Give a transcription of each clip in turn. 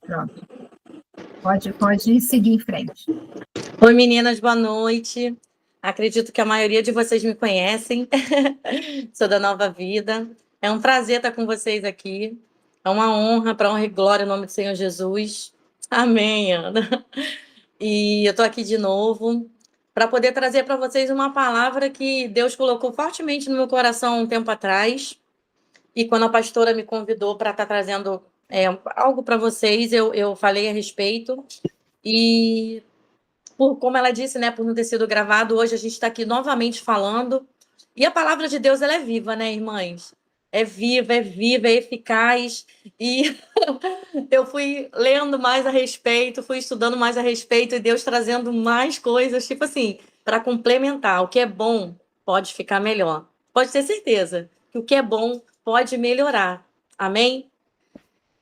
Pronto. Pode seguir em frente. Oi, meninas, boa noite. Acredito que a maioria de vocês me conhecem. Sou da Nova Vida. É um prazer estar com vocês aqui. É uma honra, para honra e glória em nome do Senhor Jesus. Amém, Ana. E eu estou aqui de novo para poder trazer para vocês uma palavra que Deus colocou fortemente no meu coração um tempo atrás. E quando a pastora me convidou para estar trazendo algo para vocês, eu falei a respeito. E como ela disse, né, por não ter sido gravado, hoje a gente está aqui novamente falando. E a palavra de Deus, ela é viva, né, irmãs? É viva, é eficaz. E eu fui lendo mais a respeito, fui estudando mais a respeito, e Deus trazendo mais coisas, tipo assim, para complementar. O que é bom pode ficar melhor. Pode ter certeza que o que é bom pode melhorar. Amém?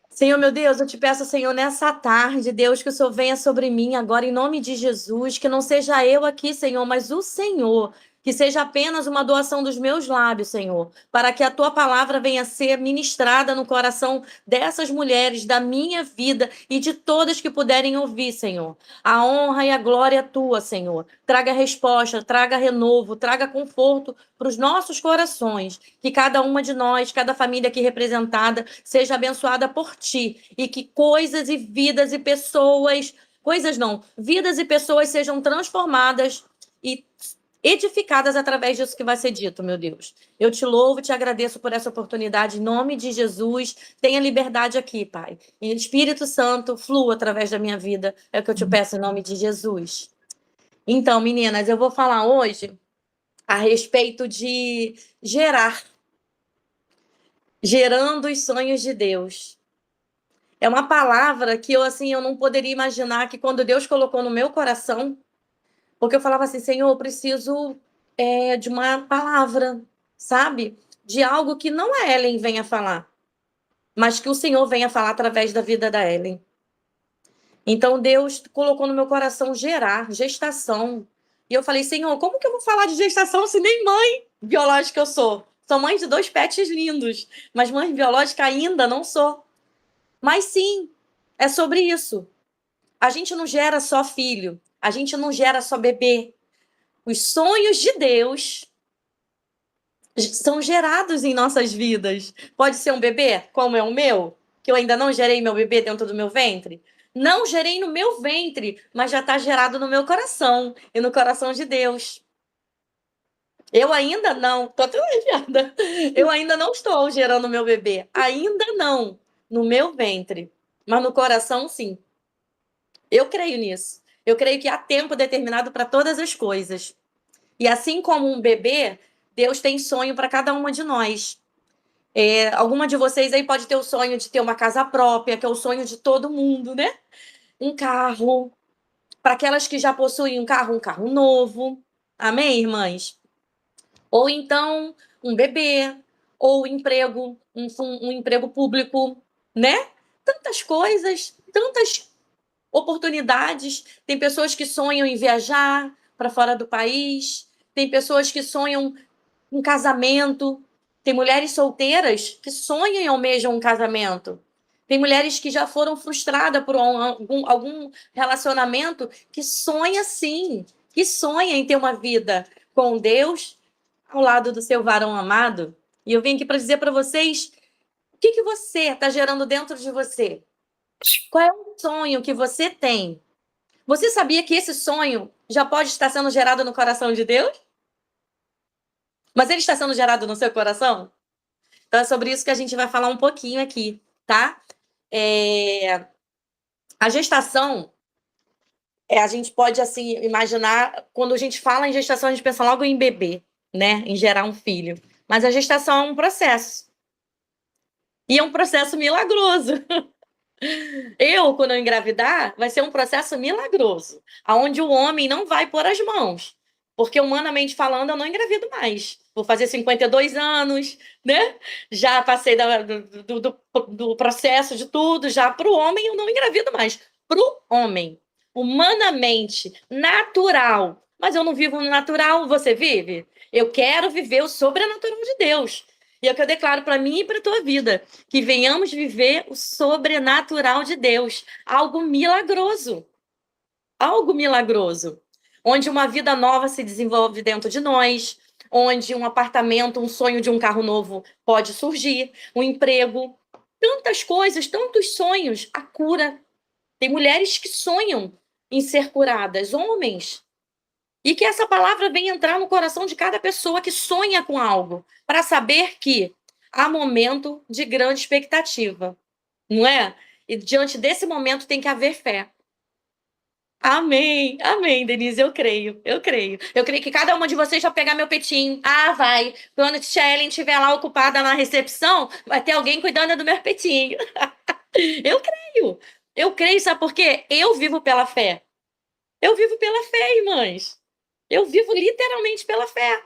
Senhor, meu Deus, eu te peço, Senhor, nessa tarde, Deus, que o Senhor venha sobre mim agora, em nome de Jesus, que não seja eu aqui, Senhor, mas o Senhor, que seja apenas uma doação dos meus lábios, Senhor, para que a tua palavra venha ser ministrada no coração dessas mulheres, da minha vida e de todas que puderem ouvir, Senhor. A honra e a glória é tua, Senhor. Traga resposta, traga renovo, traga conforto para os nossos corações, que cada uma de nós, cada família aqui representada, seja abençoada por ti, e que coisas e vidas e pessoas, vidas e pessoas sejam transformadas e edificadas através disso que vai ser dito, meu Deus. Eu te louvo e te agradeço por essa oportunidade, em nome de Jesus. Tenha liberdade aqui, Pai. E Espírito Santo, flua através da minha vida, é o que eu te peço em nome de Jesus. Então, meninas, eu vou falar hoje a respeito de gerando os sonhos de Deus. É uma palavra que eu não poderia imaginar que quando Deus colocou no meu coração, porque eu falava assim, Senhor, eu preciso de uma palavra, sabe? De algo que não a Ellen venha falar, mas que o Senhor venha falar através da vida da Ellen. Então Deus colocou no meu coração gestação. E eu falei, Senhor, como que eu vou falar de gestação se nem mãe biológica eu sou? Sou mãe de 2 pets lindos, mas mãe biológica ainda não sou. Mas sim, é sobre isso. A gente não gera só filho, a gente não gera só bebê. Os sonhos de Deus são gerados em nossas vidas. Pode ser um bebê, como é o meu, que eu ainda não gerei meu bebê dentro do meu ventre. Não gerei no meu ventre, mas já está gerado no meu coração e no coração de Deus. Eu ainda não, tô até arrepiada. Eu ainda não estou gerando meu bebê, ainda não, no meu ventre, mas no coração sim. Eu creio nisso. Eu creio que há tempo determinado para todas as coisas. E assim como um bebê, Deus tem sonho para cada uma de nós. Alguma de vocês aí pode ter o sonho de ter uma casa própria, que é o sonho de todo mundo, né? Um carro. Para aquelas que já possuem um carro novo. Amém, irmãs? Ou então um bebê, ou emprego, um emprego público, né? Tantas coisas, tantas oportunidades. Tem pessoas que sonham em viajar para fora do país, tem pessoas que sonham um casamento, tem mulheres solteiras que sonham e almejam um casamento. Tem mulheres que já foram frustradas por algum relacionamento que sonha sim, que sonha em ter uma vida com Deus ao lado do seu varão amado. E eu vim aqui para dizer para vocês o que você está gerando dentro de você. Qual é o sonho que você tem? Você sabia que esse sonho já pode estar sendo gerado no coração de Deus? Mas ele está sendo gerado no seu coração? Então é sobre isso que a gente vai falar um pouquinho aqui, tá? A gestação, a gente pode, assim, imaginar, quando a gente fala em gestação, a gente pensa logo em bebê, né? Em gerar um filho. Mas a gestação é um processo. E é um processo milagroso. Quando eu engravidar, vai ser um processo milagroso, onde o homem não vai pôr as mãos, porque humanamente falando, eu não engravido mais. Vou fazer 52 anos, né? Já passei do processo de tudo, já para o homem eu não engravido mais. Para o homem, humanamente, natural. Mas eu não vivo no natural, você vive? Eu quero viver o sobrenatural de Deus. E é o que eu declaro para mim e para a tua vida, que venhamos viver o sobrenatural de Deus, algo milagroso, onde uma vida nova se desenvolve dentro de nós, onde um apartamento, um sonho de um carro novo pode surgir, um emprego, tantas coisas, tantos sonhos, a cura. Tem mulheres que sonham em ser curadas, homens. E que essa palavra venha entrar no coração de cada pessoa que sonha com algo, para saber que há momento de grande expectativa, não é? E diante desse momento tem que haver fé. Amém, amém, Denise, eu creio, eu creio. Eu creio que cada uma de vocês vai pegar meu petinho. Ah, vai. Quando a Shellen estiver lá ocupada na recepção, vai ter alguém cuidando do meu petinho. Eu creio. Eu creio, sabe por quê? Eu vivo pela fé. Eu vivo pela fé, irmãs. Eu vivo literalmente pela fé.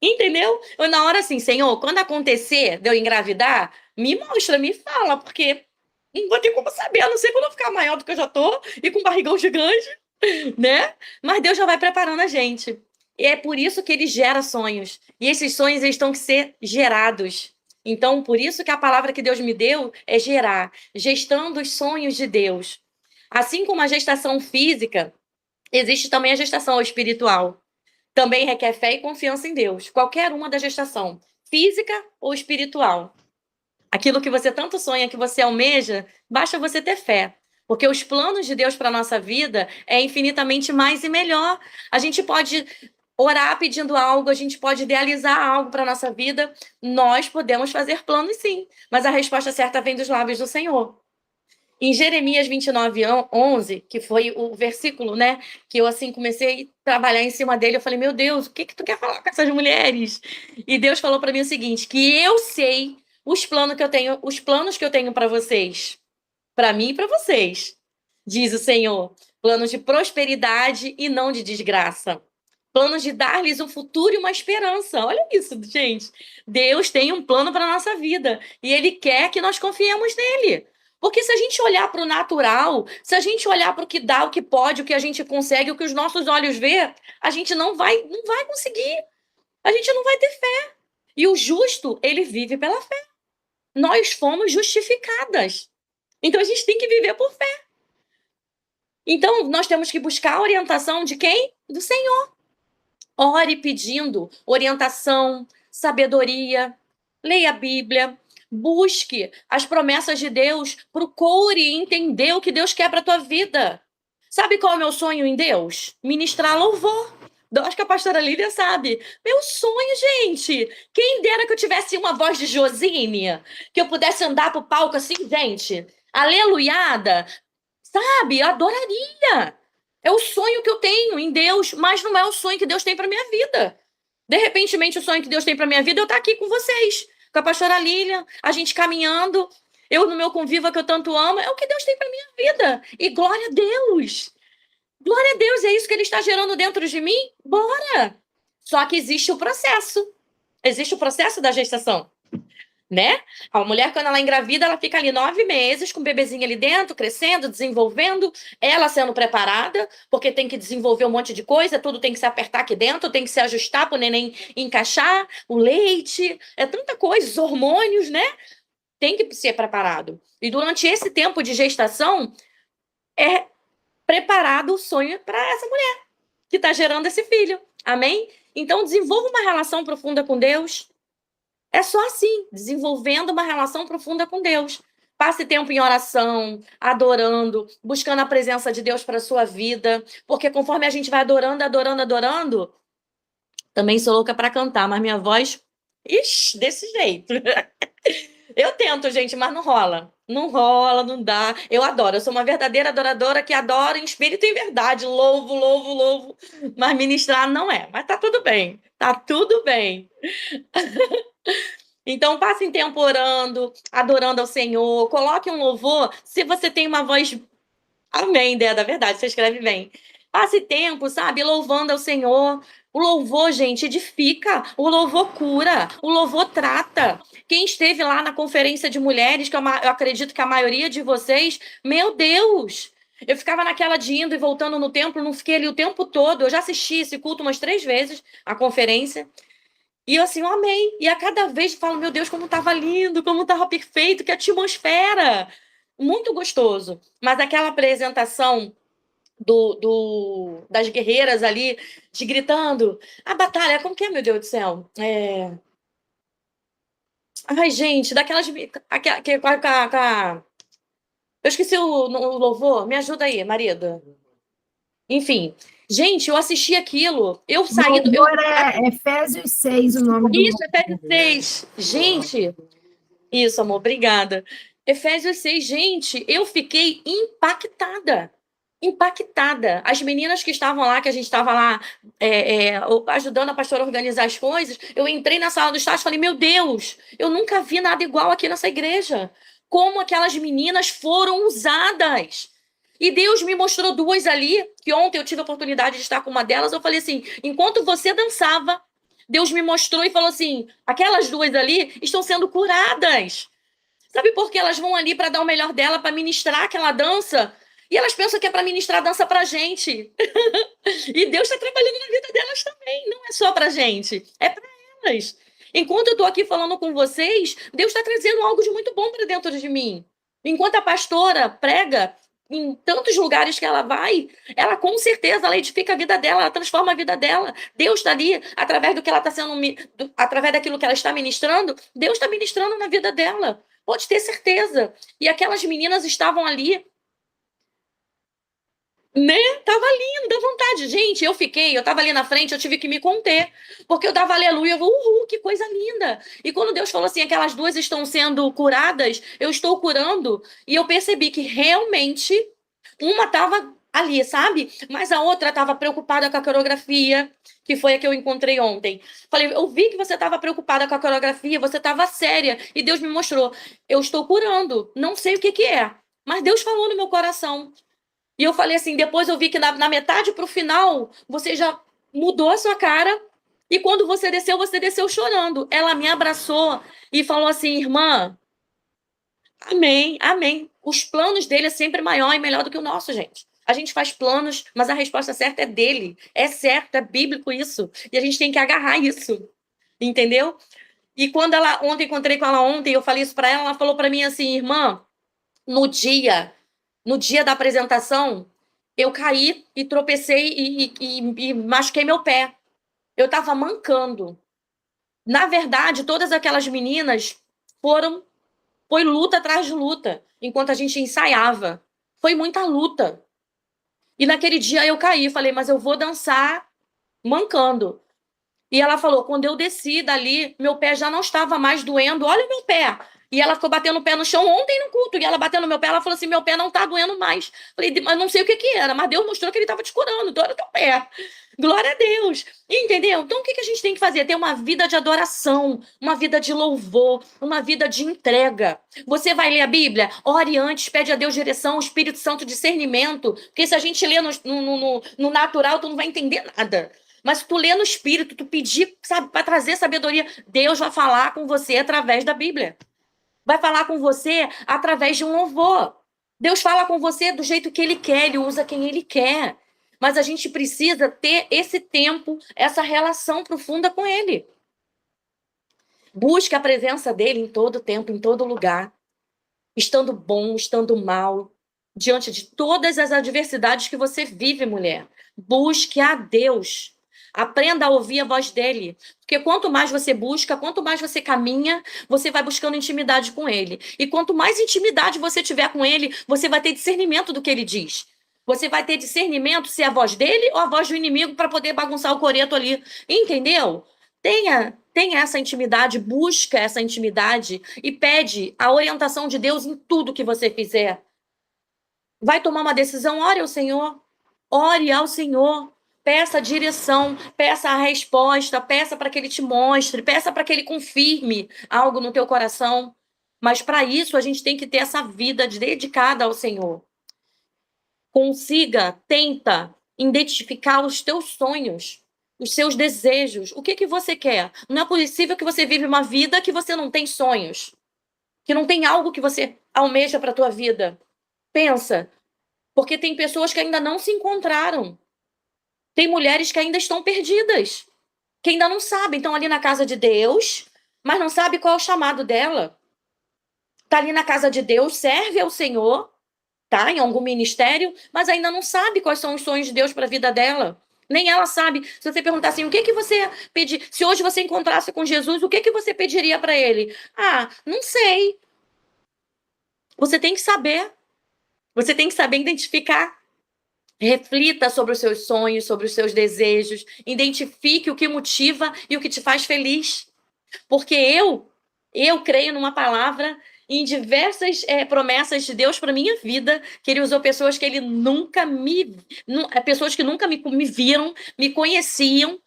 Entendeu? Eu, na hora assim, Senhor, quando acontecer de eu engravidar, me mostra, me fala, porque não vou ter como saber, a não ser quando eu ficar maior do que eu já tô e com um barrigão gigante, né? Mas Deus já vai preparando a gente. E é por isso que ele gera sonhos. E esses sonhos eles estão que ser gerados. Então, por isso que a palavra que Deus me deu é gerar, gestando os sonhos de Deus. Assim como a gestação física, existe também a gestação espiritual. Também requer fé e confiança em Deus. Qualquer uma da gestação, física ou espiritual. Aquilo que você tanto sonha, que você almeja, basta você ter fé. Porque os planos de Deus para a nossa vida é infinitamente mais e melhor. A gente pode orar pedindo algo, a gente pode idealizar algo para a nossa vida. Nós podemos fazer planos sim, mas a resposta certa vem dos lábios do Senhor. Em Jeremias 29:11, que foi o versículo, né, que eu assim comecei a trabalhar em cima dele, eu falei: "Meu Deus, o que que tu quer falar com essas mulheres?" E Deus falou para mim o seguinte, que eu sei os planos que eu tenho para vocês, para mim e para vocês, diz o Senhor, planos de prosperidade e não de desgraça. Planos de dar-lhes um futuro e uma esperança. Olha isso, gente. Deus tem um plano para nossa vida e ele quer que nós confiemos nele. Porque se a gente olhar para o natural, se a gente olhar para o que dá, o que pode, o que a gente consegue, o que os nossos olhos vê, a gente não vai conseguir. A gente não vai ter fé. E o justo, ele vive pela fé. Nós fomos justificadas. Então a gente tem que viver por fé. Então nós temos que buscar a orientação de quem? Do Senhor. Ore pedindo orientação, sabedoria, leia a Bíblia, busque as promessas de Deus, procure entender o que Deus quer para a tua vida. Sabe qual é o meu sonho em Deus? Ministrar louvor. Eu acho que a pastora Lília sabe. Meu sonho, gente. Quem dera que eu tivesse uma voz de Josine, que eu pudesse andar pro palco assim, gente, aleluiada, sabe? Eu adoraria. É o sonho que eu tenho em Deus, mas não é o sonho que Deus tem para minha vida. De repente, o sonho que Deus tem para minha vida é eu estar aqui com vocês, com a pastora Lília, a gente caminhando, eu no meu convívio que eu tanto amo, é o que Deus tem para minha vida. E glória a Deus. Glória a Deus, é isso que ele está gerando dentro de mim? Bora! Só que existe o processo. Existe o processo da gestação, né? A mulher, quando ela engravida, ela fica ali 9 meses com o bebezinho ali dentro, crescendo, desenvolvendo, ela sendo preparada, porque tem que desenvolver um monte de coisa, tudo tem que se apertar aqui dentro, tem que se ajustar para o neném encaixar, o leite, é tanta coisa, os hormônios, né? Tem que ser preparado. E durante esse tempo de gestação, é preparado o sonho para essa mulher que está gerando esse filho. Amém? Então, desenvolva uma relação profunda com Deus. É só assim, desenvolvendo uma relação profunda com Deus. Passe tempo em oração, adorando, buscando a presença de Deus para a sua vida. Porque conforme a gente vai adorando, adorando, adorando, também sou louca para cantar, mas minha voz, ixi, desse jeito. Eu tento, gente, mas não rola. Não rola, não dá. Eu adoro. Eu sou uma verdadeira adoradora que adora em espírito e em verdade. Louvo, louvo, louvo. Mas ministrar não é. Mas tá tudo bem. Tá tudo bem. Então, passem tempo orando, adorando ao Senhor. Coloque um louvor. Se você tem uma voz... Amém, ideia da verdade. Você escreve bem. Passe tempo, sabe? Louvando ao Senhor. O louvor, gente, edifica. O louvor cura. O louvor trata. Quem esteve lá na conferência de mulheres, que eu acredito que a maioria de vocês, meu Deus! Eu ficava naquela de indo e voltando no templo, não fiquei ali o tempo todo. Eu já assisti esse culto umas 3 vezes, a conferência. E eu assim, eu amei. E a cada vez eu falo, meu Deus, como tava lindo, como tava perfeito, que atmosfera. Muito gostoso. Mas aquela apresentação das guerreiras ali, de gritando, a batalha, como que é, meu Deus do céu? Ai, gente, daquelas. Eu esqueci o louvor, me ajuda aí, marido. Enfim, gente, eu assisti aquilo, eu saí do. Louvor é Efésios 6, o nome do Isso, louvor. Efésios 6. Gente, isso, amor, obrigada. Efésios 6, gente, eu fiquei impactada. Impactada. As meninas que estavam lá, que a gente estava lá ajudando a pastora a organizar as coisas, eu entrei na sala do estágio e falei, meu Deus, eu nunca vi nada igual aqui nessa igreja. Como aquelas meninas foram usadas. E Deus me mostrou duas ali, que ontem eu tive a oportunidade de estar com uma delas, eu falei assim, enquanto você dançava, Deus me mostrou e falou assim, aquelas duas ali estão sendo curadas. Sabe por que elas vão ali para dar o melhor dela, para ministrar aquela dança? E elas pensam que é para ministrar a dança para gente. E Deus está trabalhando na vida delas também, não é só para gente, é para elas. Enquanto eu estou aqui falando com vocês, Deus está trazendo algo de muito bom para dentro de mim. Enquanto a pastora prega em tantos lugares que ela vai, ela com certeza ela edifica a vida dela, ela transforma a vida dela. Deus está ali através do que ela está sendo, através daquilo que ela está ministrando, Deus está ministrando na vida dela. Pode ter certeza. E aquelas meninas estavam ali, né? Tava lindo, dá vontade. Gente, eu tava ali na frente, eu tive que me conter. Porque eu dava aleluia, eu vou, uhul, que coisa linda. E quando Deus falou assim, aquelas duas estão sendo curadas, eu estou curando, e eu percebi que realmente uma tava ali, sabe? Mas a outra tava preocupada com a coreografia, que foi a que eu encontrei ontem. Falei, eu vi que você tava preocupada com a coreografia, você tava séria, e Deus me mostrou, eu estou curando, não sei o que que é, mas Deus falou no meu coração. E eu falei assim, depois eu vi que na metade pro final, você já mudou a sua cara. E quando você desceu chorando. Ela me abraçou e falou assim, irmã, amém, amém. Os planos dele é sempre maior e melhor do que o nosso, gente. A gente faz planos, mas a resposta certa é dele. É certo, é bíblico isso. E a gente tem que agarrar isso. Entendeu? E quando encontrei com ela ontem, eu falei isso para ela, ela falou para mim assim, irmã, no dia no dia da apresentação, eu caí e tropecei e machuquei meu pé. Eu estava mancando. Na verdade, todas aquelas meninas foi luta atrás de luta, enquanto a gente ensaiava. Foi muita luta. E naquele dia eu caí, falei, mas eu vou dançar mancando. E ela falou, quando eu desci dali, meu pé já não estava mais doendo. Olha o meu pé. E ela ficou batendo o pé no chão ontem no culto. E ela bateu no meu pé, ela falou assim, meu pé não tá doendo mais. Falei, mas não sei o que que era, mas Deus mostrou que ele estava te curando. Então era o teu pé. Glória a Deus. Entendeu? Então o que que a gente tem que fazer? Ter uma vida de adoração, uma vida de louvor, uma vida de entrega. Você vai ler a Bíblia? Ore antes, pede a Deus direção, o Espírito Santo discernimento. Porque se a gente lê no natural, tu não vai entender nada. Mas se tu lê no Espírito, tu pedir, sabe, para trazer sabedoria, Deus vai falar com você através da Bíblia. Vai falar com você através de um louvor. Deus fala com você do jeito que Ele quer, Ele usa quem Ele quer. Mas a gente precisa ter esse tempo, essa relação profunda com Ele. Busque a presença dEle em todo tempo, em todo lugar. Estando bom, estando mal, diante de todas as adversidades que você vive, mulher. Busque a Deus. Aprenda a ouvir a voz dele. Porque quanto mais você busca, quanto mais você caminha, você vai buscando intimidade com ele. E quanto mais intimidade você tiver com ele, você vai ter discernimento do que ele diz. Você vai ter discernimento se é a voz dele ou a voz do inimigo para poder bagunçar o coreto ali. Entendeu? Tenha essa intimidade, busca essa intimidade e pede a orientação de Deus em tudo que você fizer. Vai tomar uma decisão, ore ao Senhor. Ore ao Senhor. Peça a direção, peça a resposta, peça para que Ele te mostre, peça para que Ele confirme algo no teu coração. Mas para isso a gente tem que ter essa vida dedicada ao Senhor. Tenta identificar os teus sonhos, os seus desejos. O que você quer? Não é possível que você vive uma vida que você não tem sonhos, que não tem algo que você almeja para a tua vida. Pensa, porque tem pessoas que ainda não se encontraram. Tem mulheres que ainda estão perdidas. que ainda não sabem, estão ali na casa de Deus, mas não sabe qual é o chamado dela. Está ali na casa de Deus, serve ao Senhor, tá? Em algum ministério, mas ainda não sabe quais são os sonhos de Deus para a vida dela. Nem ela sabe. Se você perguntar assim, o que que você pedir? Se hoje você encontrasse com Jesus, o que que você pediria para ele? Ah, não sei. Você tem que saber. Você tem que saber identificar. Reflita sobre os seus sonhos, sobre os seus desejos. Identifique o que motiva e o que te faz feliz. Porque eu creio numa palavra em diversas promessas de Deus para minha vida, que ele usou pessoas que ele nunca pessoas que nunca me viram, me conheciam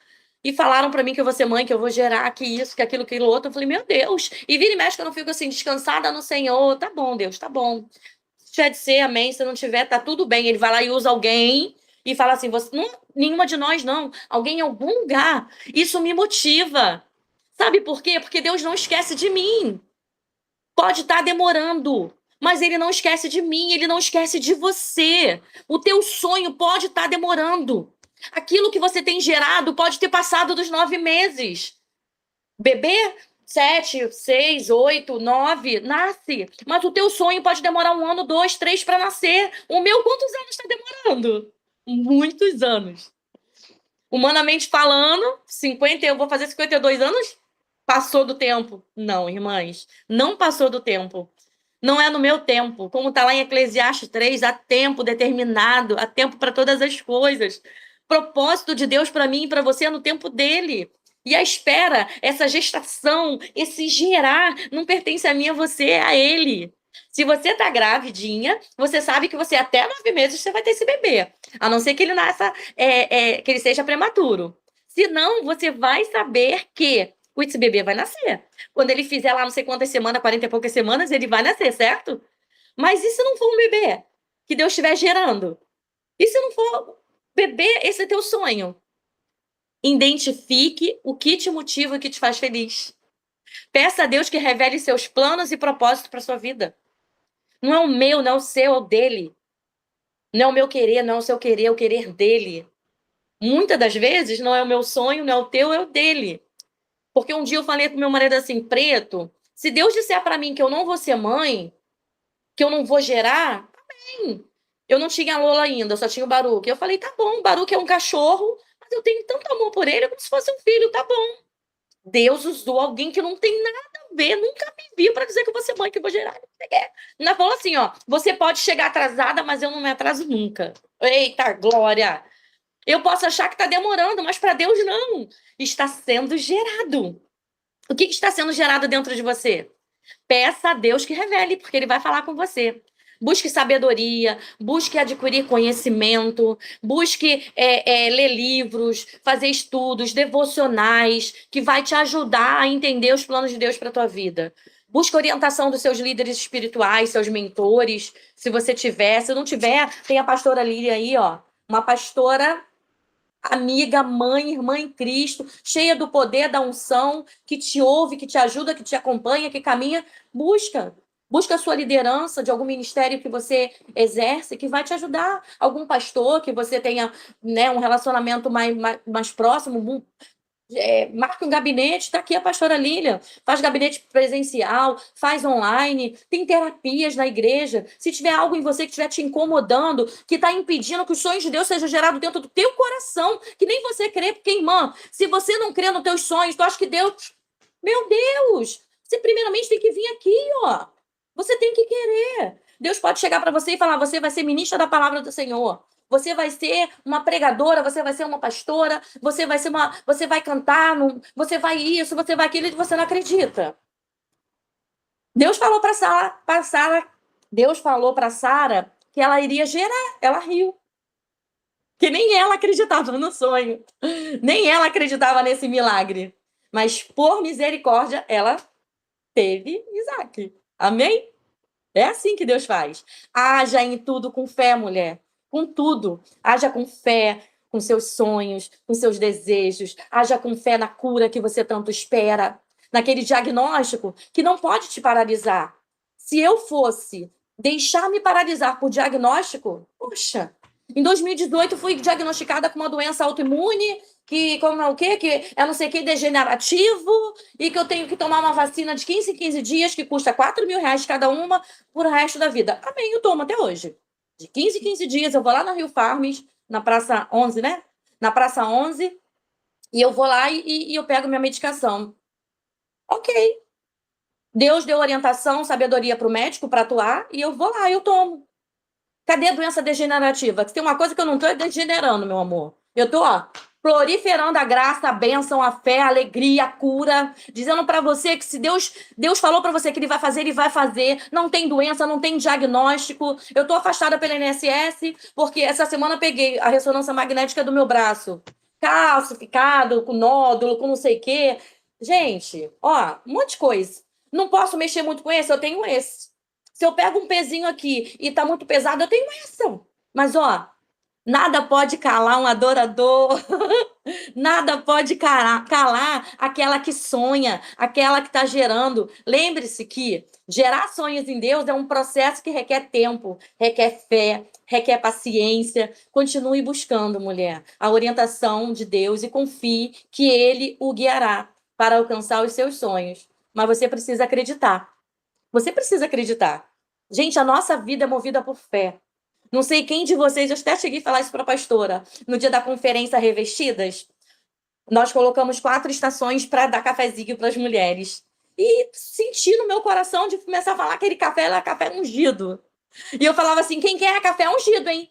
e falaram para mim que eu vou ser mãe, que eu vou gerar, que isso, que aquilo, que aquilo outro. Eu falei, meu Deus. E vira e mexe que eu não fico assim descansada no Senhor. Tá bom, Deus, tá bom. Se tiver de ser, amém. Se não tiver, tá tudo bem. Ele vai lá e usa alguém e fala assim, você não, nenhuma de nós não, alguém em algum lugar. Isso me motiva. Sabe por quê? Porque Deus não esquece de mim. Pode estar demorando, mas ele não esquece de mim, ele não esquece de você. O teu sonho pode estar demorando. Aquilo que você tem gerado pode ter passado dos 9 meses. Bebê, 7, 6, 8, 9, nasce. Mas o teu sonho pode demorar 1 ano, 2, 3 para nascer. O meu, quantos anos está demorando? Muitos anos. Humanamente falando, 50, eu vou fazer 52 anos? Passou do tempo. Não, irmãs, não passou do tempo. Não é no meu tempo. Como está lá em Eclesiastes 3, há tempo determinado, há tempo para todas as coisas. Propósito de Deus para mim e para você é no tempo dele. E a espera, essa gestação, esse gerar, não pertence a mim, a você, é a ele. Se você tá gravidinha, você sabe que você até 9 meses você vai ter esse bebê. A não ser que ele nasça, que ele seja prematuro. Senão, você vai saber que esse bebê vai nascer. Quando ele fizer lá não sei quantas semanas, 40 e poucas semanas, ele vai nascer, certo? Mas e se não for um bebê que Deus estiver gerando? E se não for bebê, esse é teu sonho? Identifique o que te motiva e o que te faz feliz. Peça a Deus que revele seus planos e propósitos para sua vida. Não é o meu, não é o seu, é o dele. Não é o meu querer, não é o seu querer, é o querer dele. Muitas das vezes não é o meu sonho, não é o teu, é o dele. Porque um dia eu falei pro meu marido assim, Preto, se Deus disser para mim que eu não vou ser mãe, que eu não vou gerar, amém. Eu não tinha a Lola ainda, eu só tinha o Baruque. Eu falei, tá bom, o Baruque é um cachorro, mas eu tenho tanto amor por ele como se fosse um filho, tá bom. Deus usou alguém que não tem nada a ver, nunca me viu para dizer que eu vou ser mãe, que eu vou gerar. Ainda falou assim, ó, você pode chegar atrasada, mas eu não me atraso nunca. Eita, glória! Eu posso achar que está demorando, mas para Deus não. Está sendo gerado. O que está sendo gerado dentro de você? Peça a Deus que revele, porque ele vai falar com você. Busque sabedoria, busque adquirir conhecimento, busque ler livros, fazer estudos devocionais, que vai te ajudar a entender os planos de Deus para a tua vida. Busque orientação dos seus líderes espirituais, seus mentores, se você tiver. Se não tiver, tem a pastora Lília aí, ó, uma pastora amiga, mãe, irmã em Cristo, cheia do poder da unção, que te ouve, que te ajuda, que te acompanha, que caminha. Busca a sua liderança de algum ministério que você exerce, que vai te ajudar. Algum pastor que você tenha, né, um relacionamento mais próximo. Marque um gabinete, está aqui a pastora Lília, faz gabinete presencial, faz online, tem terapias na igreja. Se tiver algo em você que estiver te incomodando, que está impedindo que os sonhos de Deus sejam gerados dentro do teu coração, que nem você crê, porque, irmã, se você não crê nos teus sonhos, tu acha que Deus... Meu Deus! Você primeiramente tem que vir aqui, ó. Você tem que querer. Deus pode chegar para você e falar, você vai ser ministra da palavra do Senhor. Você vai ser uma pregadora, você vai ser uma pastora, você vai cantar, você vai isso, você vai aquilo, e você não acredita. Deus falou para Sara, Deus falou para Sara que ela iria gerar, ela riu. Que nem ela acreditava no sonho, nem ela acreditava nesse milagre. Mas por misericórdia, ela teve Isaac. Amém? É assim que Deus faz. Haja em tudo com fé, mulher. Com tudo. Haja com fé, com seus sonhos, com seus desejos. Haja com fé na cura que você tanto espera. Naquele diagnóstico que não pode te paralisar. Se eu fosse deixar me paralisar por diagnóstico, poxa, Em 2018, fui diagnosticada com uma doença autoimune, que como é o quê? Que é não sei o que degenerativo, e que eu tenho que tomar uma vacina de 15 em 15 dias, que custa R$ 4.000 cada uma, por resto da vida. Amém, eu tomo até hoje. De 15 em 15 dias, eu vou lá na Rio Farms, na Praça 11, né? Na Praça 11, e eu vou lá e eu pego minha medicação. Ok. Deus deu orientação, sabedoria para o médico para atuar, e eu vou lá, eu tomo. Cadê a doença degenerativa? Se tem uma coisa que eu não estou degenerando, meu amor. Eu estou, proliferando a graça, a bênção, a fé, a alegria, a cura, dizendo para você que se Deus falou para você que ele vai fazer. Não tem doença, não tem diagnóstico. Eu estou afastada pela INSS, porque essa semana eu peguei a ressonância magnética do meu braço. Calcificado, com nódulo, com não sei o quê. Gente, um monte de coisa. Não posso mexer muito com esse, eu tenho esse. Se eu pego um pezinho aqui e tá muito pesado, eu tenho essa. Mas, nada pode calar um adorador. Nada pode calar aquela que sonha, aquela que está gerando. Lembre-se que gerar sonhos em Deus é um processo que requer tempo, requer fé, requer paciência. Continue buscando, mulher, a orientação de Deus e confie que Ele o guiará para alcançar os seus sonhos. Mas você precisa acreditar. Você precisa acreditar. Gente, a nossa vida é movida por fé. Não sei quem de vocês, eu até cheguei a falar isso para a pastora, no dia da conferência Revestidas, nós colocamos 4 estações para dar cafezinho para as mulheres. E senti no meu coração de começar a falar que aquele café era café ungido. E eu falava assim, quem quer café ungido, hein?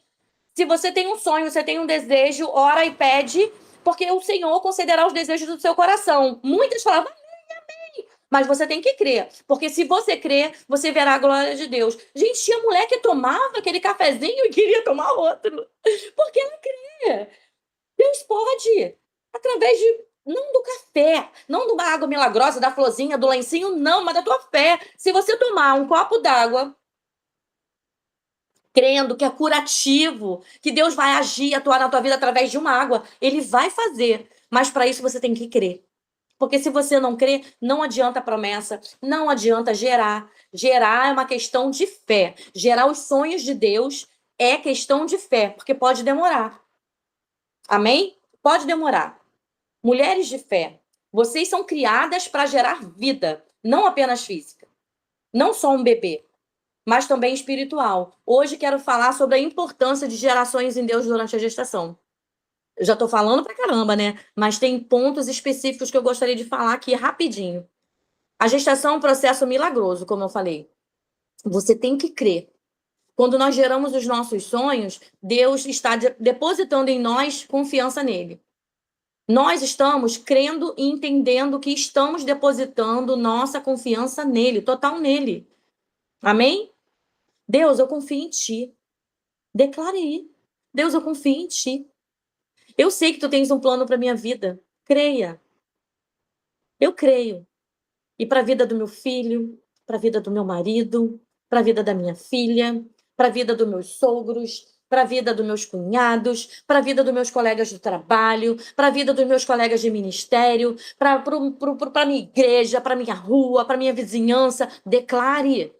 Se você tem um sonho, você tem um desejo, ora e pede, porque o Senhor concederá os desejos do seu coração. Muitas falavam, mas você tem que crer, porque se você crer, você verá a glória de Deus. Gente, tinha mulher que tomava aquele cafezinho e queria tomar outro, porque ela crê. Deus pode, através não do café, não de uma água milagrosa, da florzinha, do lencinho, não, mas da tua fé. Se você tomar um copo d'água, crendo que é curativo, que Deus vai agir, atuar na tua vida através de uma água, Ele vai fazer, mas para isso você tem que crer. Porque se você não crê, não adianta a promessa, não adianta gerar. Gerar é uma questão de fé. Gerar os sonhos de Deus é questão de fé, porque pode demorar. Amém? Pode demorar. Mulheres de fé, vocês são criadas para gerar vida, não apenas física. Não só um bebê, mas também espiritual. Hoje quero falar sobre a importância de gerações em Deus durante a gestação. Eu já tô falando pra caramba, né? Mas tem pontos específicos que eu gostaria de falar aqui rapidinho. A gestação é um processo milagroso, como eu falei. Você tem que crer. Quando nós geramos os nossos sonhos, Deus está depositando em nós confiança nele. Nós estamos crendo e entendendo que estamos depositando nossa confiança nele, total nele. Amém? Deus, eu confio em ti. Declare aí. Deus, eu confio em ti. Eu sei que tu tens um plano para minha vida. Creia. Eu creio. E para a vida do meu filho, para a vida do meu marido, para a vida da minha filha, para a vida dos meus sogros, para a vida dos meus cunhados, para a vida dos meus colegas de trabalho, para a vida dos meus colegas de ministério, para a minha igreja, para a minha rua, para a minha vizinhança. Declare.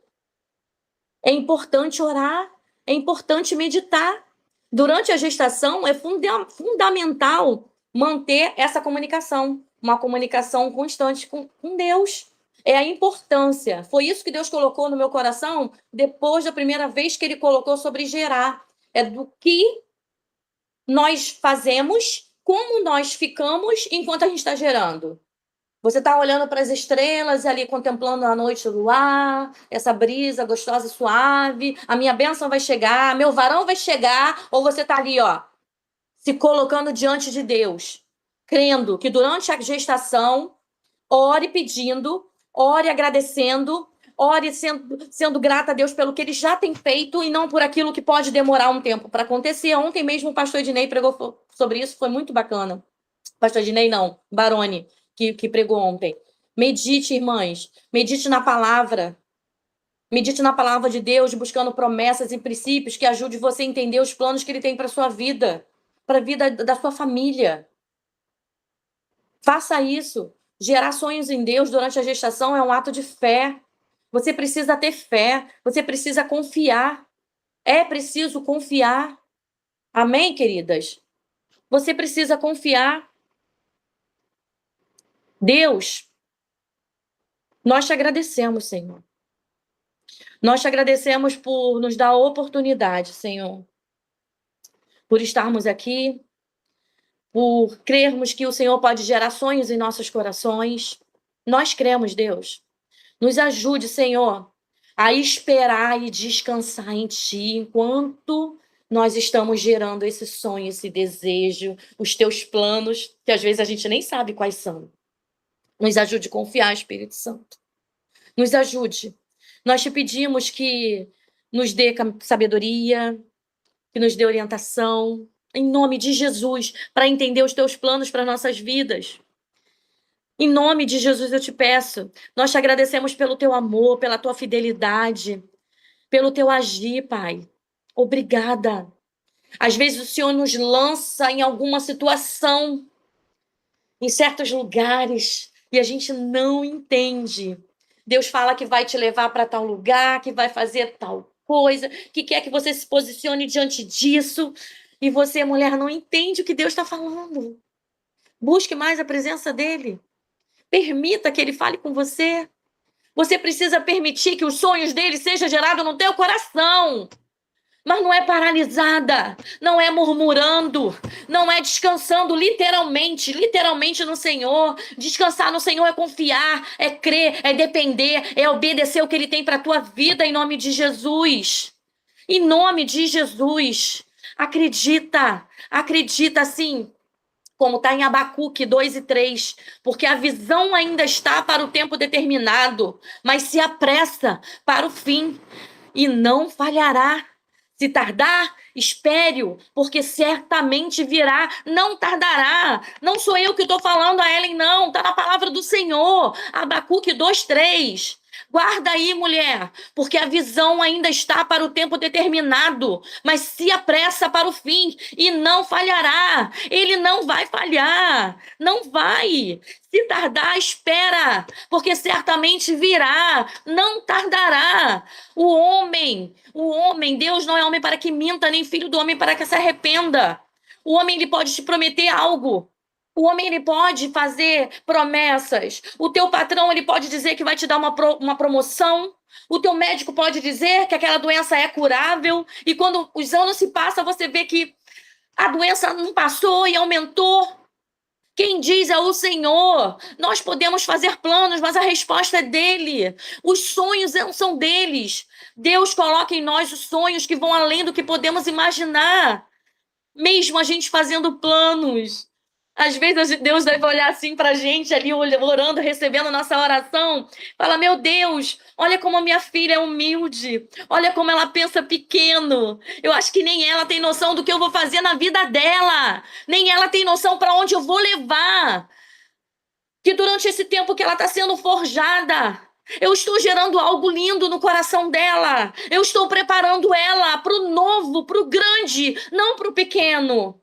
É importante orar, é importante meditar. Durante a gestação, é fundamental manter essa comunicação, uma comunicação constante com Deus. É a importância. Foi isso que Deus colocou no meu coração depois da primeira vez que Ele colocou sobre gerar. É do que nós fazemos, como nós ficamos enquanto a gente está gerando. Você está olhando para as estrelas ali, contemplando a noite, o luar, essa brisa gostosa e suave. A minha bênção vai chegar, meu varão vai chegar. Ou você está ali, se colocando diante de Deus, crendo que durante a gestação, ore pedindo, ore agradecendo, ore sendo grata a Deus pelo que Ele já tem feito e não por aquilo que pode demorar um tempo para acontecer. Ontem mesmo o pastor Ednei pregou sobre isso, foi muito bacana. Pastor Ednei não, Baroni. Que pregou ontem. Medite, irmãs. Medite na palavra. Medite na palavra de Deus, buscando promessas e princípios que ajude você a entender os planos que Ele tem para sua vida, para a vida da sua família. Faça isso. Gerar sonhos em Deus durante a gestação é um ato de fé. Você precisa ter fé. Você precisa confiar. É preciso confiar. Amém, queridas? Você precisa confiar. Deus, nós te agradecemos, Senhor. Nós te agradecemos por nos dar a oportunidade, Senhor, por estarmos aqui, por crermos que o Senhor pode gerar sonhos em nossos corações. Nós cremos, Deus. Nos ajude, Senhor, a esperar e descansar em Ti enquanto nós estamos gerando esse sonho, esse desejo, os Teus planos, que às vezes a gente nem sabe quais são. Nos ajude a confiar, Espírito Santo. Nos ajude. Nós te pedimos que nos dê sabedoria, que nos dê orientação, em nome de Jesus, para entender os teus planos para nossas vidas. Em nome de Jesus eu te peço, nós te agradecemos pelo teu amor, pela tua fidelidade, pelo teu agir, Pai. Obrigada. Às vezes o Senhor nos lança em alguma situação, em certos lugares, e a gente não entende. Deus fala que vai te levar para tal lugar, que vai fazer tal coisa, que quer que você se posicione diante disso, e você, mulher, não entende o que Deus está falando. Busque mais a presença dele. Permita que ele fale com você. Você precisa permitir que os sonhos dele sejam gerados no teu coração. Mas não é paralisada, não é murmurando, não é descansando literalmente no Senhor. Descansar no Senhor é confiar, é crer, é depender, é obedecer o que ele tem para a tua vida em nome de Jesus. Em nome de Jesus. Acredita sim. Como está em Abacuque 2 e 3, porque a visão ainda está para o tempo determinado, mas se apressa para o fim, e não falhará. Se tardar, espere-o, porque certamente virá, não tardará. Não sou eu que estou falando a Ellen, não, está na palavra do Senhor, Abacuque 2, 3. Guarda aí, mulher, porque a visão ainda está para o tempo determinado, mas se apressa para o fim e não falhará. Ele não vai falhar, não vai. Se tardar, espera, porque certamente virá, não tardará. O homem, Deus não é homem para que minta, nem filho do homem para que se arrependa. O homem, ele pode te prometer algo. O homem, ele pode fazer promessas. O teu patrão, ele pode dizer que vai te dar uma promoção. O teu médico pode dizer que aquela doença é curável. E quando os anos se passam, você vê que a doença não passou e aumentou. Quem diz é o Senhor. Nós podemos fazer planos, mas a resposta é dele. Os sonhos são deles. Deus coloca em nós os sonhos que vão além do que podemos imaginar. Mesmo a gente fazendo planos. Às vezes Deus deve olhar assim pra gente ali, orando, recebendo nossa oração. Fala, meu Deus, olha como a minha filha é humilde. Olha como ela pensa pequeno. Eu acho que nem ela tem noção do que eu vou fazer na vida dela. Nem ela tem noção para onde eu vou levar. Que durante esse tempo que ela está sendo forjada, eu estou gerando algo lindo no coração dela. Eu estou preparando ela para o novo, para o grande, não para o pequeno.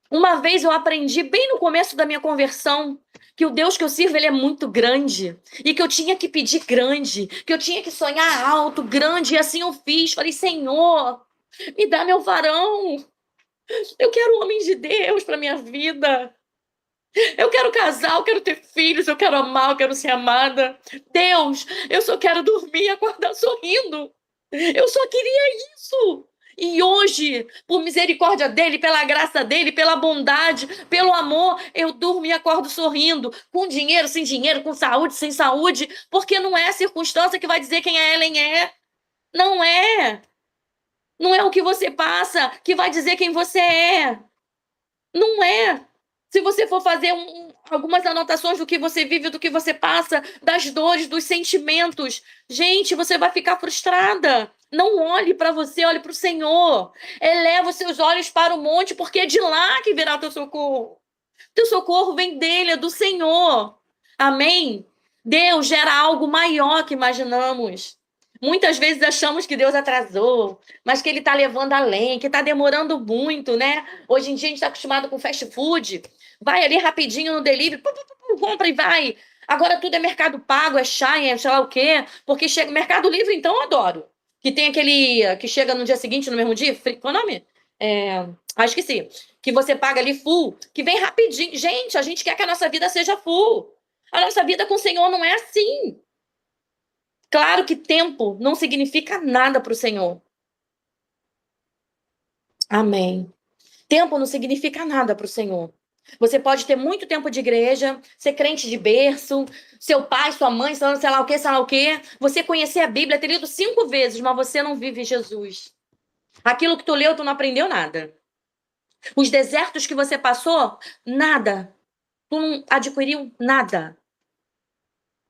Uma vez eu aprendi, bem no começo da minha conversão, que o Deus que eu sirvo, ele é muito grande. E que eu tinha que pedir grande, que eu tinha que sonhar alto, grande. E assim eu fiz. Falei, Senhor, me dá meu varão. Eu quero homens de Deus para minha vida. Eu quero casar, eu quero ter filhos, eu quero amar, eu quero ser amada. Deus, eu só quero dormir e acordar sorrindo. Eu só queria isso. E hoje, por misericórdia dele, pela graça dele, pela bondade, pelo amor, eu durmo e acordo sorrindo, com dinheiro, sem dinheiro, com saúde, sem saúde, porque não é a circunstância que vai dizer quem a Ellen é. Não é. Não é o que você passa que vai dizer quem você é. Não é. Se você for fazer algumas anotações do que você vive, do que você passa, das dores, dos sentimentos, gente, você vai ficar frustrada. Não olhe para você, olhe para o Senhor. Eleva os seus olhos para o monte, porque é de lá que virá teu socorro. Teu socorro vem dele, é do Senhor. Amém? Deus gera algo maior que imaginamos. Muitas vezes achamos que Deus atrasou, mas que ele está levando além, que está demorando muito, né? Hoje em dia a gente está acostumado com fast food. Vai ali rapidinho no delivery, compra e vai. Agora tudo é Mercado Pago, é Shine, é sei lá o quê. Porque chega Mercado Livre, então eu adoro. Que tem aquele que chega no dia seguinte, no mesmo dia. Qual é o nome? Esqueci. Que você paga ali full, que vem rapidinho. Gente, a gente quer que a nossa vida seja full. A nossa vida com o Senhor não é assim. Claro que tempo não significa nada para o Senhor. Amém. Tempo não significa nada para o Senhor. Você pode ter muito tempo de igreja, ser crente de berço, seu pai, sua mãe, sei lá o quê, sei lá o quê. Você conhecer a Bíblia, ter lido 5 vezes, mas você não vive Jesus. Aquilo que tu leu, tu não aprendeu nada. Os desertos que você passou, nada. Tu não adquiriu nada.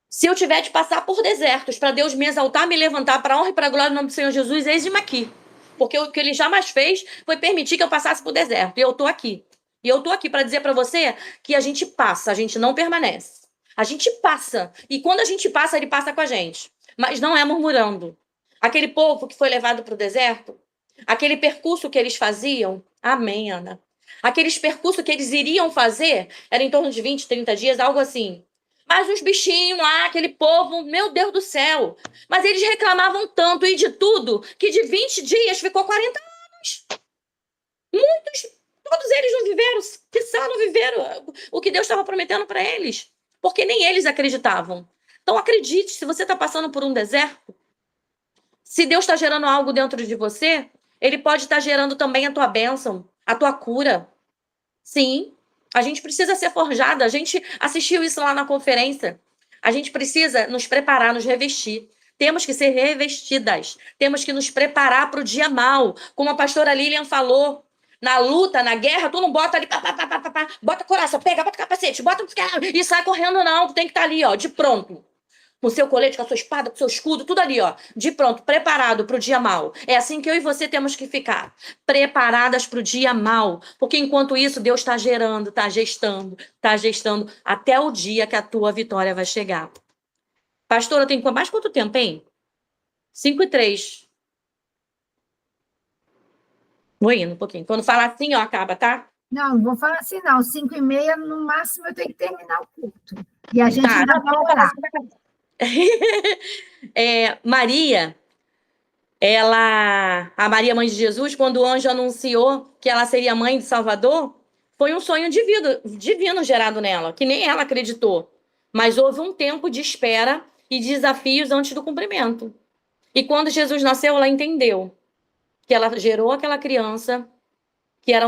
Se eu tiver de passar por desertos para Deus me exaltar, me levantar para a honra e para a glória do nome do Senhor Jesus, eis-me aqui. Porque o que ele jamais fez foi permitir que eu passasse por deserto. E eu tô aqui. E eu tô aqui para dizer para você que a gente passa, a gente não permanece. A gente passa. E quando a gente passa, ele passa com a gente. Mas não é murmurando. Aquele povo que foi levado para o deserto, aquele percurso que eles faziam, amém, Ana. Aqueles percursos que eles iriam fazer, era em torno de 20, 30 dias, algo assim. Mas os bichinhos lá, aquele povo, meu Deus do céu. Mas eles reclamavam tanto e de tudo, que de 20 dias ficou 40 anos. Todos eles não viveram, quiçá não viveram o que Deus estava prometendo para eles. Porque nem eles acreditavam. Então acredite, se você está passando por um deserto, se Deus está gerando algo dentro de você, ele pode estar gerando também a tua bênção, a tua cura. Sim, a gente precisa ser forjada. A gente assistiu isso lá na conferência. A gente precisa nos preparar, nos revestir. Temos que ser revestidas. Temos que nos preparar para o dia mal. Como a pastora Lilian falou, na luta, na guerra, tu não bota ali, bota coração, pega, bota capacete, bota e sai correndo não. Tu tem que estar ali, ó, de pronto. Com o seu colete, com a sua espada, com o seu escudo, tudo ali, ó, de pronto, preparado para o dia mal. É assim que eu e você temos que ficar, preparadas para o dia mal, porque enquanto isso, Deus está gerando, está gestando, até o dia que a tua vitória vai chegar. Pastora, tem mais quanto tempo, hein? 5:03. Vou indo um pouquinho. Quando falar assim, ó, acaba, tá? Não vou falar assim, não. 5:30, no máximo, eu tenho que terminar o culto. E a gente Tá, ainda não, vai vamos falar orar. assim, vai acabar. Maria, a Maria, mãe de Jesus, quando o anjo anunciou que ela seria mãe de Salvador, foi um sonho divino gerado nela, que nem ela acreditou. Mas houve um tempo de espera e desafios antes do cumprimento. E quando Jesus nasceu, ela entendeu que ela gerou aquela criança, que era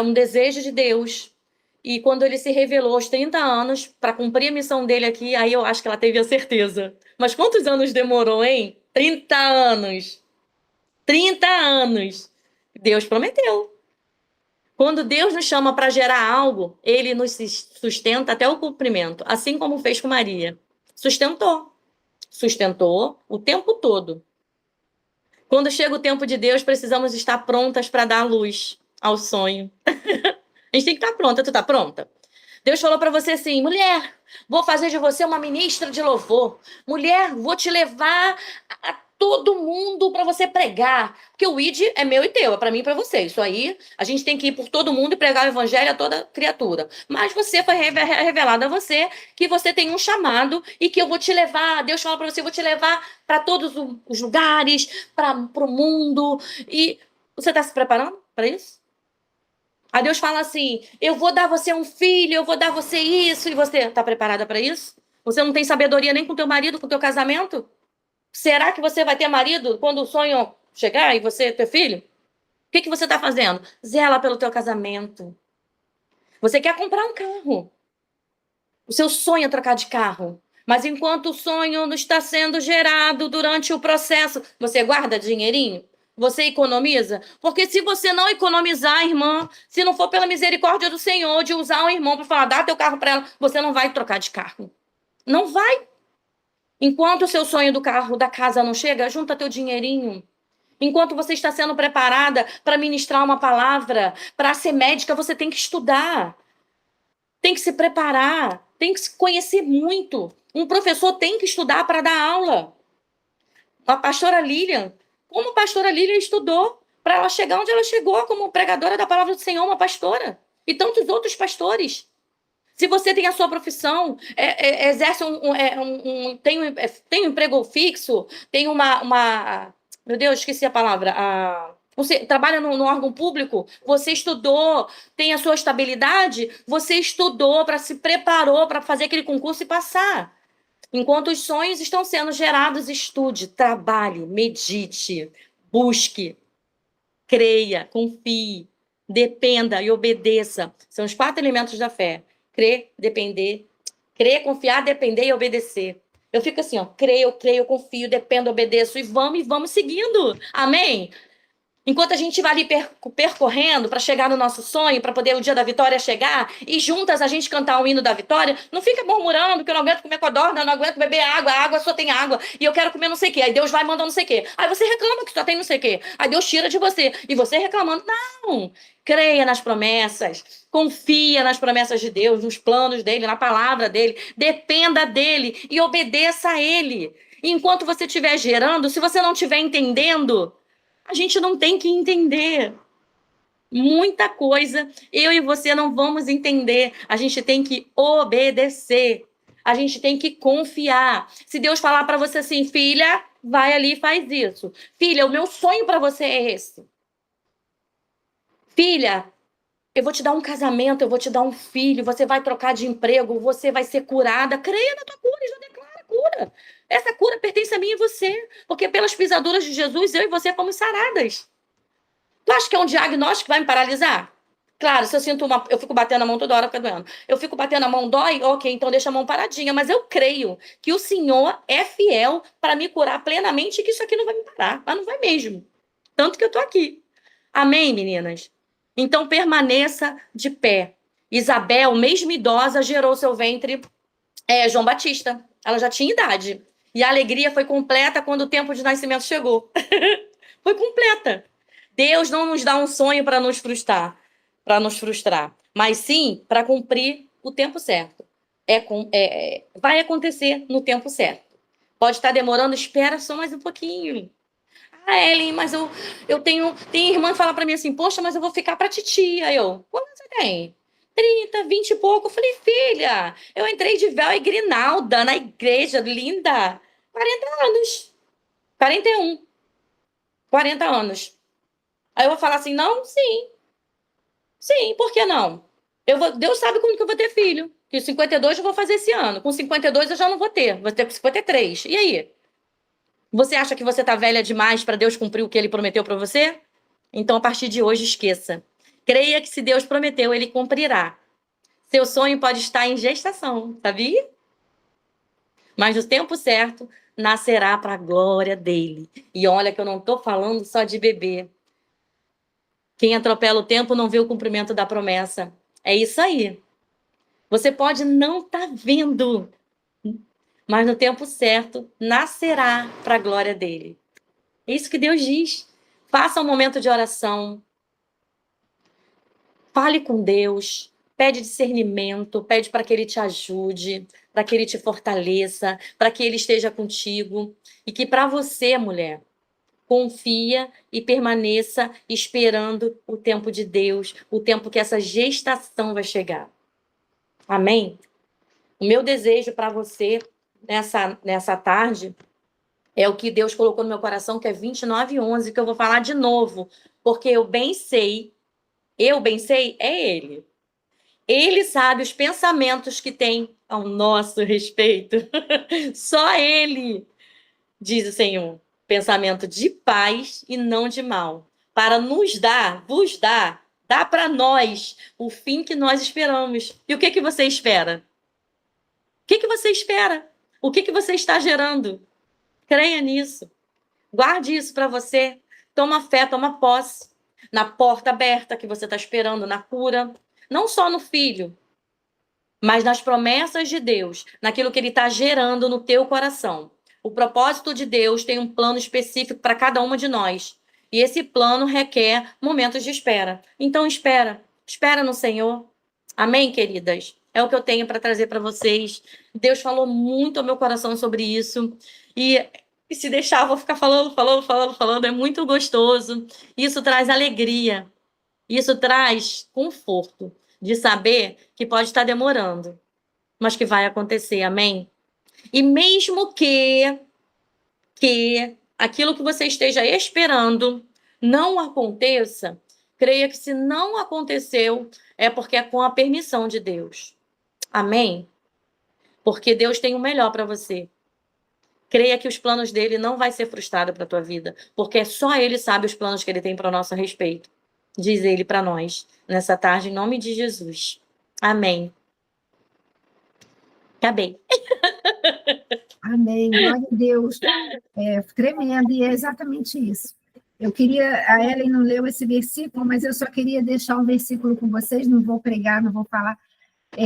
um desejo de Deus. E quando ele se revelou aos 30 anos, para cumprir a missão dele aqui, aí eu acho que ela teve a certeza. Mas quantos anos demorou, hein? 30 anos. 30 anos. Deus prometeu. Quando Deus nos chama para gerar algo, ele nos sustenta até o cumprimento, assim como fez com Maria. Sustentou. Sustentou o tempo todo. Quando chega o tempo de Deus, precisamos estar prontas para dar luz ao sonho. A gente tem que estar pronta. Tu tá pronta? Deus falou para você assim: mulher, vou fazer de você uma ministra de louvor. Mulher, vou te levar a todo mundo para você pregar. Porque o ID é meu e teu, é para mim e para você. Isso aí, a gente tem que ir por todo mundo e pregar o evangelho a toda criatura. Mas você foi revelado a você que você tem um chamado e que eu vou te levar. Deus fala para você: eu vou te levar para todos os lugares, para o mundo. E você está se preparando para isso? Aí Deus fala assim: eu vou dar você um filho, eu vou dar você isso, e você está preparada para isso? Você não tem sabedoria nem com teu marido, com teu casamento? Será que você vai ter marido quando o sonho chegar e você ter filho? O que você está fazendo? Zela pelo teu casamento. Você quer comprar um carro. O seu sonho é trocar de carro. Mas enquanto o sonho não está sendo gerado durante o processo, você guarda dinheirinho? Você economiza? Porque se você não economizar, irmã, se não for pela misericórdia do Senhor de usar um irmão para falar, dá teu carro para ela, você não vai trocar de carro. Não vai. Enquanto o seu sonho do carro, da casa não chega, junta teu dinheirinho. Enquanto você está sendo preparada para ministrar uma palavra, para ser médica, você tem que estudar. Tem que se preparar, tem que se conhecer muito. Um professor tem que estudar para dar aula. A pastora Lilian, como a pastora Lilian estudou para ela chegar onde ela chegou como pregadora da palavra do Senhor, uma pastora. E tantos outros pastores. Se você tem a sua profissão, exerce tem um emprego fixo, tem uma... Meu Deus, esqueci a palavra. Você trabalha no órgão público, você estudou, tem a sua estabilidade, você estudou, se preparou para fazer aquele concurso e passar. Enquanto os sonhos estão sendo gerados, estude, trabalhe, medite, busque, creia, confie, dependa e obedeça. São os 4 elementos da fé. Crer, depender, crer, confiar, depender e obedecer. Eu fico assim, ó, creio, confio, dependo, obedeço e vamos seguindo. Amém? Enquanto a gente vai ali percorrendo para chegar no nosso sonho, para poder o dia da vitória chegar, e juntas a gente cantar o hino da vitória, não fica murmurando que eu não aguento comer codorna, não aguento beber água, a água só tem água, e eu quero comer não sei o quê. Aí Deus vai mandando não sei o quê. Aí você reclama que só tem não sei o quê. Aí Deus tira de você. E você reclamando. Não! Creia nas promessas. Confia nas promessas de Deus, nos planos dele, na palavra dele. Dependa dele e obedeça a ele. E enquanto você estiver gerando, se você não estiver entendendo, a gente não tem que entender. Muita coisa eu e você não vamos entender. A gente tem que obedecer. A gente tem que confiar. Se Deus falar para você assim, filha, vai ali e faz isso. Filha, o meu sonho para você é esse. Filha, eu vou te dar um casamento, eu vou te dar um filho, você vai trocar de emprego, você vai ser curada. Creia na tua cura e já declara cura. Essa cura pertence a mim e você, porque pelas pisaduras de Jesus, eu e você fomos saradas. Tu acha que é um diagnóstico que vai me paralisar? Claro, se eu sinto eu fico batendo a mão toda hora, fica doendo. Eu fico batendo a mão, dói? Ok, então deixa a mão paradinha. Mas eu creio que o Senhor é fiel para me curar plenamente e que isso aqui não vai me parar. Mas não vai mesmo. Tanto que eu tô aqui. Amém, meninas? Então permaneça de pé. Isabel, mesmo idosa, gerou seu ventre João Batista. Ela já tinha idade. E a alegria foi completa quando o tempo de nascimento chegou. Foi completa. Deus não nos dá um sonho para nos frustrar, mas sim para cumprir o tempo certo. Vai acontecer no tempo certo. Pode estar demorando, espera só mais um pouquinho. Ah, Ellen, mas eu tenho. Tem irmã que fala para mim assim, poxa, mas eu vou ficar para titia. Quanto você tem? 30, 20 e pouco. Eu falei, filha, eu entrei de véu e grinalda na igreja, linda. 40 anos. 41. 40 anos. Aí eu vou falar assim, não? Sim. Sim, por que não? Deus sabe quando que eu vou ter filho. Que 52 eu vou fazer esse ano. Com 52 eu já não vou ter. Vou ter com 53. E aí? Você acha que você tá velha demais para Deus cumprir o que ele prometeu para você? Então, a partir de hoje, esqueça. Creia que se Deus prometeu, ele cumprirá. Seu sonho pode estar em gestação, sabia? Mas no tempo certo, nascerá para a glória dele. E olha que eu não estou falando só de bebê. Quem atropela o tempo não vê o cumprimento da promessa. É isso aí. Você pode não estar vendo, mas no tempo certo, nascerá para a glória dele. É isso que Deus diz. Faça um momento de oração. Fale com Deus. Pede discernimento. Pede para que ele te ajude, para que ele te fortaleça, para que ele esteja contigo. E que para você, mulher, confia e permaneça esperando o tempo de Deus, o tempo que essa gestação vai chegar. Amém? O meu desejo para você nessa tarde é o que Deus colocou no meu coração, que é 29:11, que eu vou falar de novo, porque eu bem sei, é Ele. Ele sabe os pensamentos que tem ao nosso respeito. Só Ele, diz o Senhor. Pensamento de paz e não de mal, para vos dar para nós o fim que nós esperamos. E o que você espera? O que você espera? O que você está gerando? Creia nisso. Guarde isso para você. Toma fé, toma posse. Na porta aberta que você está esperando, na cura. Não só no filho, mas nas promessas de Deus, naquilo que ele está gerando no teu coração. O propósito de Deus tem um plano específico para cada uma de nós. E esse plano requer momentos de espera. Então, espera. Espera no Senhor. Amém, queridas? É o que eu tenho para trazer para vocês. Deus falou muito ao meu coração sobre isso. E se deixar, eu vou ficar falando. É muito gostoso. Isso traz alegria. Isso traz conforto de saber que pode estar demorando, mas que vai acontecer. Amém? E mesmo que aquilo que você esteja esperando não aconteça, creia que se não aconteceu, é porque é com a permissão de Deus. Amém? Porque Deus tem o melhor para você. Creia que os planos dele não vai ser frustrado para a tua vida, porque só ele sabe os planos que ele tem para o nosso respeito. Diz ele para nós, nessa tarde, em nome de Jesus. Amém. Acabei. Amém, glória a Deus. É tremendo, e é exatamente isso. Eu queria, a Ellen não leu esse versículo, mas eu só queria deixar um versículo com vocês, não vou pregar, não vou falar,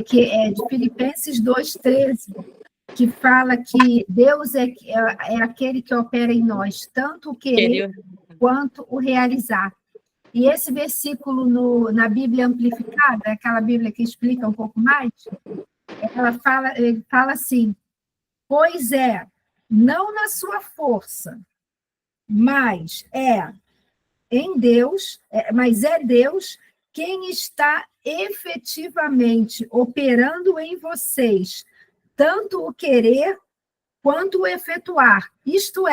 que é de Filipenses 2,13, que fala que Deus é aquele que opera em nós, tanto o querer quanto o realizar. E esse versículo na Bíblia Amplificada, aquela Bíblia que explica um pouco mais, ele fala assim: pois não na sua força, mas em Deus, mas é Deus quem está efetivamente operando em vocês, tanto o querer quanto o efetuar, isto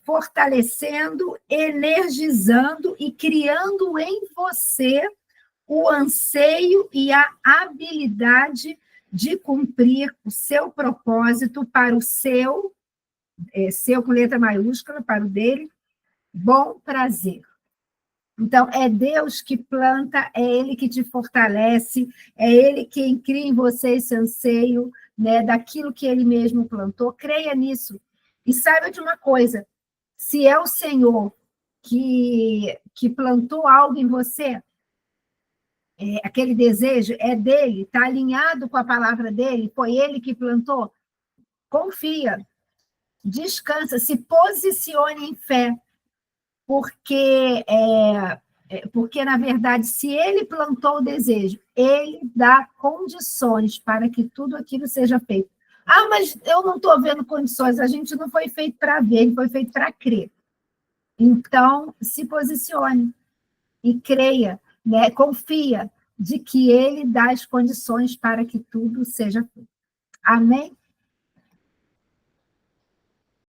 fortalecendo, energizando e criando em você o anseio e a habilidade de cumprir o seu propósito para o seu com letra maiúscula, para o dele, bom prazer. Então, é Deus que planta, é Ele que te fortalece, é Ele quem cria em você esse anseio, né, daquilo que Ele mesmo plantou. Creia nisso. E saiba de uma coisa, se é o Senhor que plantou algo em você, aquele desejo é dele, está alinhado com a palavra dele, foi ele que plantou, confia, descansa, se posicione em fé, porque, na verdade, se ele plantou o desejo, ele dá condições para que tudo aquilo seja feito. Ah, mas eu não estou vendo condições, a gente não foi feito para ver, ele foi feito para crer. Então, se posicione e creia, né? Confia de que ele dá as condições para que tudo seja feito. Amém?